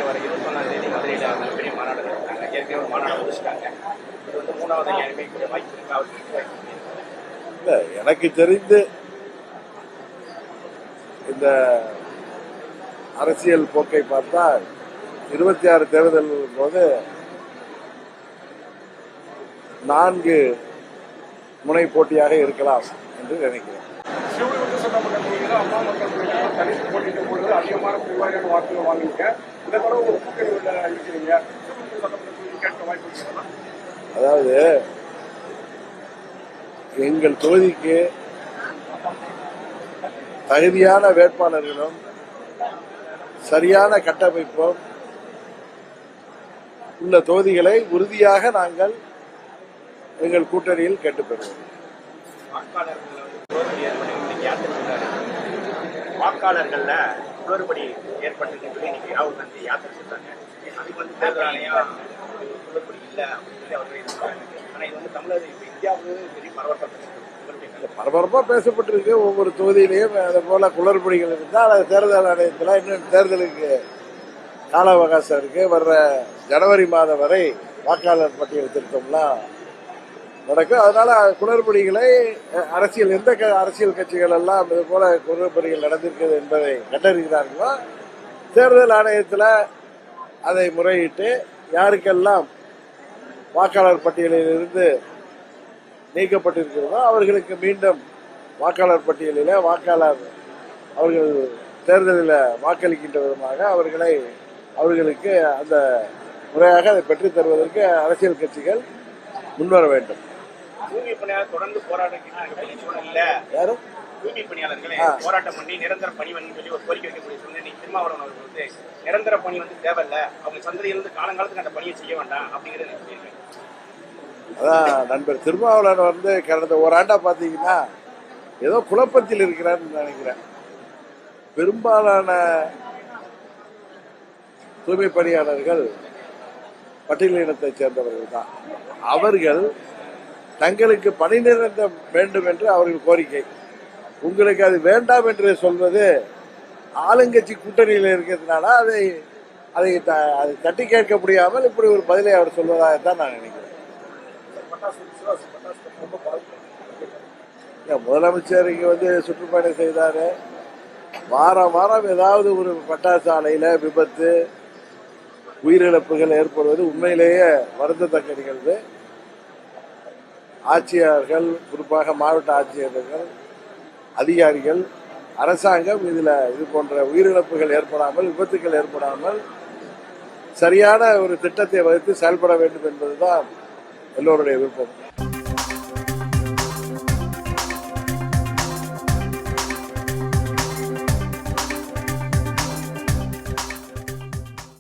வர 21ஆம் தேதி மதுரையில் மிகப்பெரிய மாநாடு நடத்துறாங்க. ஏற்கனவே ஒரு மாநாடு முடிச்சுட்டாங்க. இது வந்து 3வது அறிவிக்கக்கூடிய வாய்ப்பு இருக்கா? அவருக்கு இல்லை, எனக்கு தெரிந்து இந்த அரசியல் போக்கை பார்த்தால் 26 தேர்தல் போது 4 முனை போட்டியாக இருக்கலாம் என்று நினைக்கிறேன். சிவகங்கை சட்டமன்ற தொகுதியில் அம்மா மக்கள் தொகுதியில் தனித்து போட்டியிட்ட பொழுது அதிகமான பெருவாரியான வாக்குகள் வாங்கிங்க. இந்த தடவை ஒரு கூட்டணியில் இருக்கிறீங்க. சிவகங்கை சட்டமன்ற தொகுதி கேட்க வாய்ப்பு இருக்கிறதா? அதாவது எங்கள் தொகுதிக்கு தகுதியான வேட்பாளர்களும் சரியான கட்டமைப்பும் உள்ள தொகுதிகளை உறுதியாக நாங்கள் எங்கள் கூட்டணியில் கேட்டுப்பெறுவோம். வாக்காளர்கள்ல குளறுபடி ஏற்பட்டு சொல்லி இன்னைக்கு ராகுல் காந்தி யாத்திரை செஞ்சாங்க. அதுக்கு வந்து தேர்தல் ஆணையம் குளறுபடி இல்லை அப்படின்னு அவர்கள் சொல்றாங்க. ஆனா இது வந்து தமிழக இந்தியாவுக்கு பெரிய பரபரப்பா பேசப்பட்டிருக்கு. ஒவ்வொரு தொகுதியிலையும் அது போல குளறுபடிகள் இருந்தால் அது தேர்தல் ஆணையத்தில் இன்னும் தேர்தலுக்கு கால அவகாசம் இருக்கு. வர்ற ஜனவரி மாதம் வரை வாக்காளர் பட்டியல் திருத்தம்லாம் நடக்கும். அதனால குளறுபடிகளை அரசியல் எந்த அரசியல் கட்சிகள் எல்லாம் இது போல குளறுபடிகள் நடந்திருக்கிறது என்பதை கண்டறிகிறார்களோ தேர்தல் ஆணையத்தில் அதை முறையிட்டு யாருக்கெல்லாம் வாக்காளர் பட்டியலில் இருந்து நீக்கப்பட்டிருக்கிறதோ அவர்களுக்கு மீண்டும் வாக்காளர் பட்டியலில் வாக்காளர் அவர்கள் தேர்தலில் வாக்களிக்கின்ற விதமாக அவர்களுக்கு அந்த முறையாக அதை பெற்றுத் தருவதற்கு அரசியல் கட்சிகள் முன்வர வேண்டும். தூய்மை பணியாளர் தொடர்ந்து போராட்டம் யாரும் தூய்மை பணியாளர்களை போராட்டம் பண்ணி நிரந்தர பணி வேணும்னு சொல்லி ஒரு கோரிக்கை வைக்கக்கூடிய சூழ்நிலை திருமாவளவன் அவர்கள் வந்து நிரந்தர பணி வந்து தேவையில்லை, அவங்க சந்ததியிலிருந்து காலங்காலத்துக்கு அந்த பணியை செய்ய வேண்டாம் அப்படிங்கிறது எனக்கு தெரியும். அதான் நண்பர் திருமாவளவன் வந்து கடந்த ஓராண்டா பார்த்தீங்கன்னா ஏதோ குழப்பத்தில் இருக்கிறான்னு நினைக்கிறேன். பெரும்பாலான தூய்மை பணியாளர்கள் பட்டியலினத்தைச் சேர்ந்தவர்கள் தான். அவர்கள் தங்களுக்கு பணி நிரந்தரம் வேண்டும் என்று அவர்கள் கோரிக்கை. உங்களுக்கு அது வேண்டாம் என்று சொல்வது ஆளுங்கட்சி கூட்டணியில் இருக்கிறதுனால அதை தட்டி கேட்க முடியாமல் இப்படி ஒரு பதிலை அவர் சொல்வதாகத்தான் நான் நினைக்கிறேன். முதலமைச்சர் இங்க வந்து சுற்றுப்பயணம் செய்தாரு. வாரம் வாரம் ஏதாவது ஒரு பட்டாசு ஆலையில விபத்து உயிரிழப்புகள் ஏற்படுவது உண்மையிலேயே வருந்தத்தக்க நிகழ்வு. ஆட்சியர்கள், குறிப்பாக மாவட்ட ஆட்சியர்கள், அதிகாரிகள், அரசாங்கம் இது போன்ற உயிரிழப்புகள் ஏற்படாமல், விபத்துக்கள் ஏற்படாமல் சரியான ஒரு திட்டத்தை வகுத்து செயல்பட வேண்டும் என்பதுதான் எல்லோருடைய விருப்பம்.